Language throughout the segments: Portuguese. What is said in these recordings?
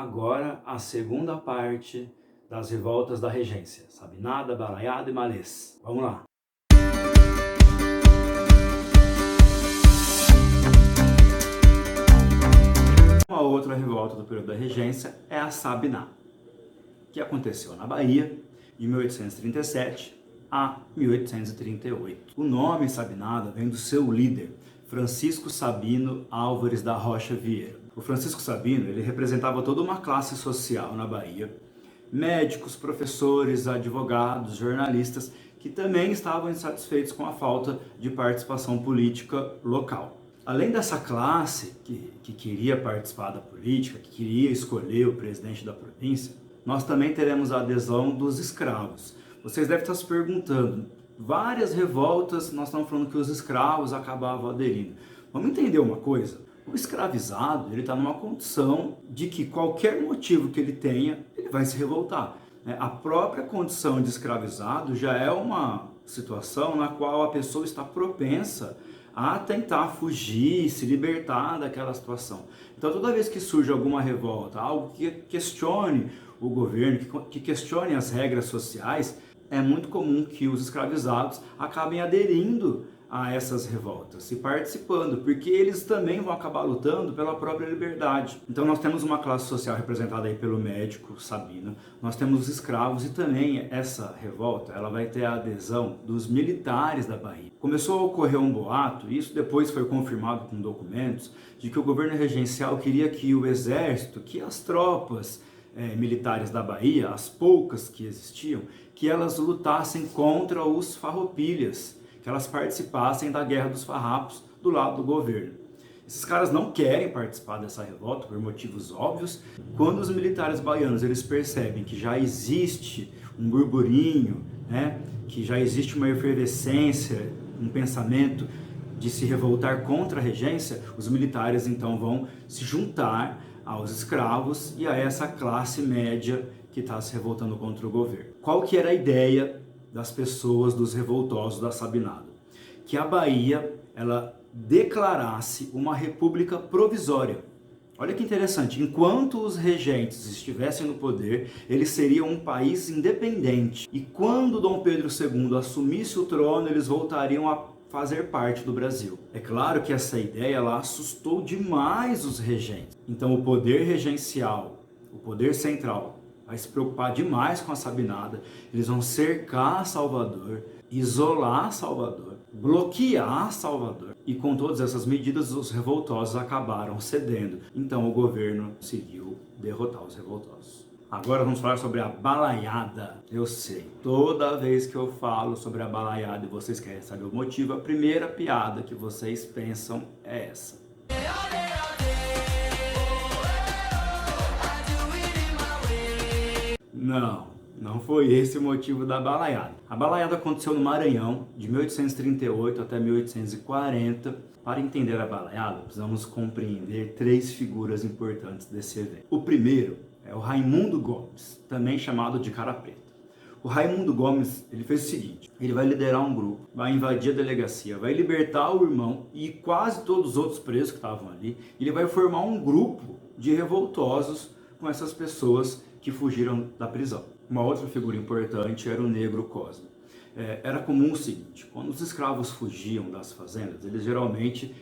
agora a segunda parte das revoltas da regência. Sabinada, Balaiada e Malês. Vamos lá. Uma outra revolta do período da regência é a Sabiná, que aconteceu na Bahia de 1837 a 1838. O nome Sabinada vem do seu líder, Francisco Sabino Álvares da Rocha Vieira. O Francisco Sabino, ele representava toda uma classe social na Bahia, médicos, professores, advogados, jornalistas, que também estavam insatisfeitos com a falta de participação política local. Além dessa classe que queria participar da política, que queria escolher o presidente da província, nós também teremos a adesão dos escravos. Vocês devem estar se perguntando, várias revoltas nós estamos falando que os escravos acabavam aderindo. Vamos entender uma coisa? O escravizado, ele está numa condição de que qualquer motivo que ele tenha, ele vai se revoltar. A própria condição de escravizado já é uma situação na qual a pessoa está propensa a tentar fugir, se libertar daquela situação. Então toda vez que surge alguma revolta, algo que questione o governo, que questione as regras sociais, é muito comum que os escravizados acabem aderindo a essas revoltas e participando, porque eles também vão acabar lutando pela própria liberdade. Então nós temos uma classe social representada aí pelo médico Sabino, nós temos os escravos e também essa revolta, ela vai ter a adesão dos militares da Bahia. Começou a ocorrer um boato, e isso depois foi confirmado com documentos, de que o governo regencial queria que o exército, que as tropas militares da Bahia, as poucas que existiam, que elas lutassem contra os farroupilhas, que elas participassem da Guerra dos Farrapos do lado do governo. Esses caras não querem participar dessa revolta por motivos óbvios. Quando os militares baianos eles percebem que já existe um burburinho, que já existe uma efervescência, um pensamento de se revoltar contra a regência, os militares então vão se juntar aos escravos e a essa classe média que está se revoltando contra o governo. Qual que era a ideia das pessoas, dos revoltosos da Sabinada? Que a Bahia, ela declarasse uma república provisória. Olha que interessante, enquanto os regentes estivessem no poder, eles seriam um país independente. E quando Dom Pedro II assumisse o trono, eles voltariam a fazer parte do Brasil. É claro que essa ideia ela assustou demais os regentes. Então o poder regencial, o poder central, vai se preocupar demais com a Sabinada. Eles vão cercar Salvador, isolar Salvador, bloquear Salvador. E com todas essas medidas, os revoltosos acabaram cedendo. Então o governo conseguiu derrotar os revoltosos. Agora vamos falar sobre a balaiada. Eu sei, toda vez que eu falo sobre a balaiada e vocês querem saber o motivo, a primeira piada que vocês pensam é essa. Não foi esse o motivo da balaiada. A balaiada aconteceu no Maranhão, de 1838 até 1840. Para entender a balaiada, precisamos compreender três figuras importantes desse evento. O primeiro é o Raimundo Gomes, também chamado de Cara Preta. O Raimundo Gomes, ele fez o seguinte, ele vai liderar um grupo, vai invadir a delegacia, vai libertar o irmão e quase todos os outros presos que estavam ali, ele vai formar um grupo de revoltosos com essas pessoas que fugiram da prisão. Uma outra figura importante era o Negro Cosme. Era comum o seguinte, quando os escravos fugiam das fazendas, eles geralmente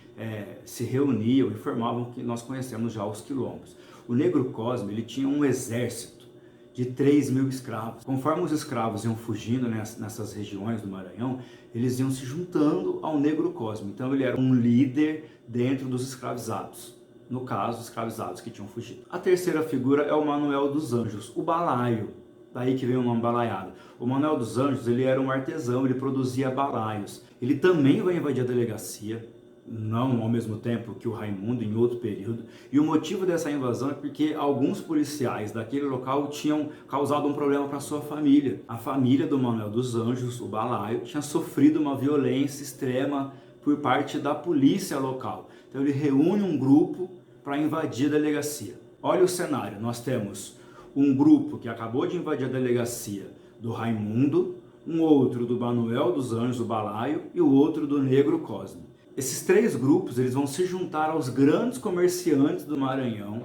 se reuniam e formavam o que nós conhecemos já os quilombos. O Negro Cosme ele tinha um exército de 3.000 escravos. Conforme os escravos iam fugindo nessas regiões do Maranhão, eles iam se juntando ao Negro Cosme. Então ele era um líder dentro dos escravizados. No caso, os escravizados que tinham fugido. A terceira figura é o Manuel dos Anjos, o balaio. Daí que vem o nome balaiada. O Manuel dos Anjos, ele era um artesão, ele produzia balaios. Ele também vai invadir a delegacia, não ao mesmo tempo que o Raimundo, em outro período. E o motivo dessa invasão é porque alguns policiais daquele local tinham causado um problema para sua família. A família do Manuel dos Anjos, o balaio, tinha sofrido uma violência extrema por parte da polícia local. Então ele reúne um grupo para invadir a delegacia. Olha o cenário, nós temos um grupo que acabou de invadir a delegacia do Raimundo, um outro do Manuel dos Anjos, o balaio, e o outro do Negro Cosme. Esses três grupos eles vão se juntar aos grandes comerciantes do Maranhão,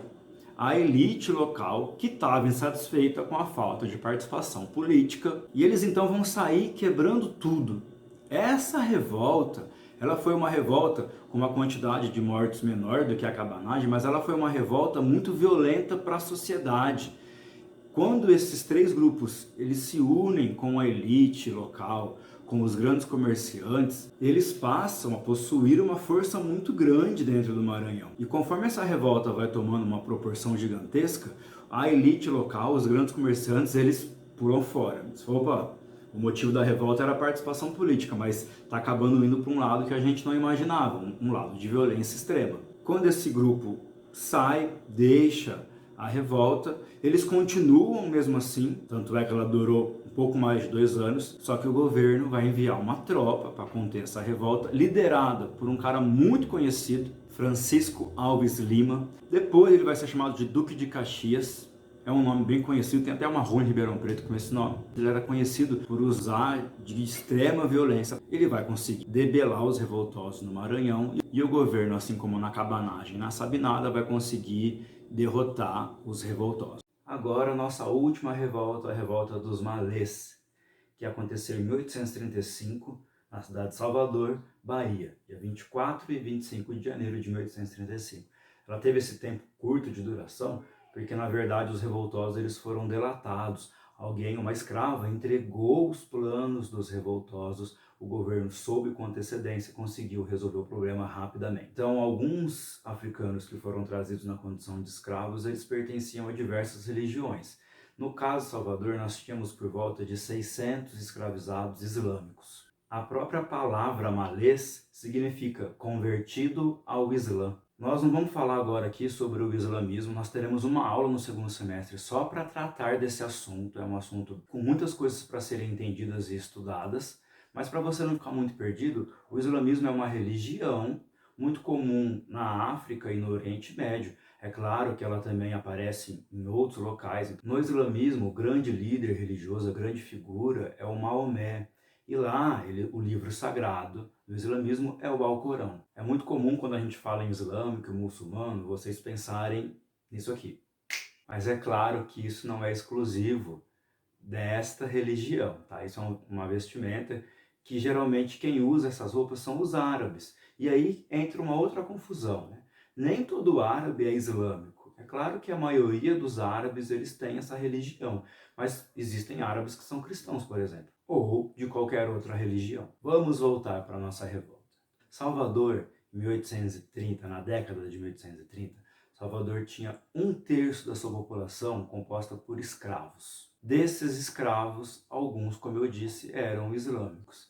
a elite local que estava insatisfeita com a falta de participação política, e eles então vão sair quebrando tudo. Essa revolta, ela foi uma revolta com uma quantidade de mortos menor do que a cabanagem, mas ela foi uma revolta muito violenta para a sociedade. Quando esses três grupos eles se unem com a elite local, com os grandes comerciantes, eles passam a possuir uma força muito grande dentro do Maranhão. E conforme essa revolta vai tomando uma proporção gigantesca, a elite local, os grandes comerciantes, eles pulam fora. Eles falam, opa, o motivo da revolta era a participação política, mas está acabando indo para um lado que a gente não imaginava, um lado de violência extrema. Quando esse grupo sai, deixa a revolta, eles continuam mesmo assim, tanto é que ela durou um pouco mais de 2 anos, só que o governo vai enviar uma tropa para conter essa revolta, liderada por um cara muito conhecido, Francisco Alves Lima. Depois ele vai ser chamado de Duque de Caxias, é um nome bem conhecido, tem até uma rua em Ribeirão Preto com esse nome. Ele era conhecido por usar de extrema violência. Ele vai conseguir debelar os revoltosos no Maranhão e o governo, assim como na cabanagem, na Sabinada, vai conseguir derrotar os revoltosos. Agora, nossa última revolta, a revolta dos Malês, que aconteceu em 1835, na cidade de Salvador, Bahia, dia 24 e 25 de janeiro de 1835. Ela teve esse tempo curto de duração, porque na verdade os revoltosos eles foram delatados. Alguém, uma escrava, entregou os planos dos revoltosos, o governo soube com antecedência e conseguiu resolver o problema rapidamente. Então, alguns africanos que foram trazidos na condição de escravos, eles pertenciam a diversas religiões. No caso de Salvador, nós tínhamos por volta de 600 escravizados islâmicos. A própria palavra malês significa convertido ao Islã. Nós não vamos falar agora aqui sobre o islamismo, nós teremos uma aula no segundo semestre só para tratar desse assunto. É um assunto com muitas coisas para serem entendidas e estudadas, mas para você não ficar muito perdido, o islamismo é uma religião muito comum na África e no Oriente Médio. É claro que ela também aparece em outros locais. No islamismo, o grande líder religioso, a grande figura é o Maomé. E lá, o livro sagrado do islamismo é o Alcorão. É muito comum quando a gente fala em islâmico, muçulmano, vocês pensarem nisso aqui. Mas é claro que isso não é exclusivo desta religião, tá? Isso é uma vestimenta que geralmente quem usa essas roupas são os árabes. E aí entra uma outra confusão, né? Nem todo árabe é islâmico. É claro que a maioria dos árabes eles têm essa religião, mas existem árabes que são cristãos, por exemplo, ou de qualquer outra religião. Vamos voltar para a nossa revolta. Salvador, em 1830, na década de 1830, Salvador tinha 1/3 da sua população composta por escravos. Desses escravos, alguns, como eu disse, eram islâmicos.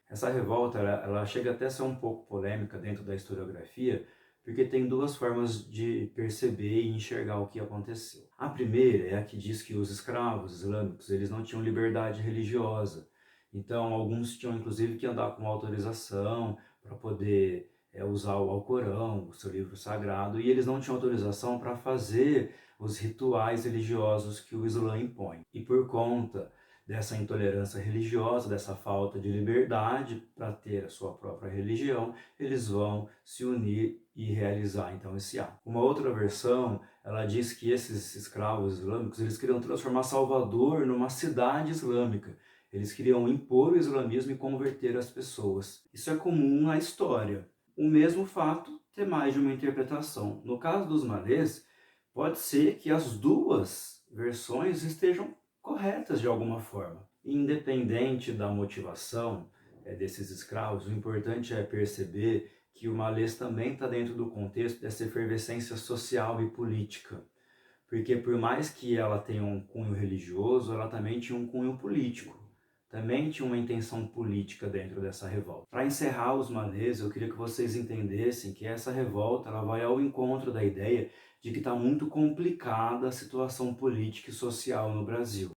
Essa revolta ela chega até a ser um pouco polêmica dentro da historiografia, porque tem duas formas de perceber e enxergar o que aconteceu. A primeira é a que diz que os escravos islâmicos eles não tinham liberdade religiosa. Então, alguns tinham inclusive que andar com autorização para poder usar o Alcorão, o seu livro sagrado, e eles não tinham autorização para fazer os rituais religiosos que o Islã impõe. E por conta dessa intolerância religiosa, dessa falta de liberdade para ter a sua própria religião, eles vão se unir e realizar então esse ato. Uma outra versão, ela diz que esses escravos islâmicos, eles queriam transformar Salvador numa cidade islâmica. Eles queriam impor o islamismo e converter as pessoas. Isso é comum na história. O mesmo fato tem mais de uma interpretação. No caso dos malês, pode ser que as duas versões estejam corretas de alguma forma. Independente da motivação desses escravos, o importante é perceber que o malês também está dentro do contexto dessa efervescência social e política. Porque por mais que ela tenha um cunho religioso, ela também tinha um cunho político. Também tinha uma intenção política dentro dessa revolta. Para encerrar os malês, eu queria que vocês entendessem que essa revolta ela vai ao encontro da ideia de que está muito complicada a situação política e social no Brasil.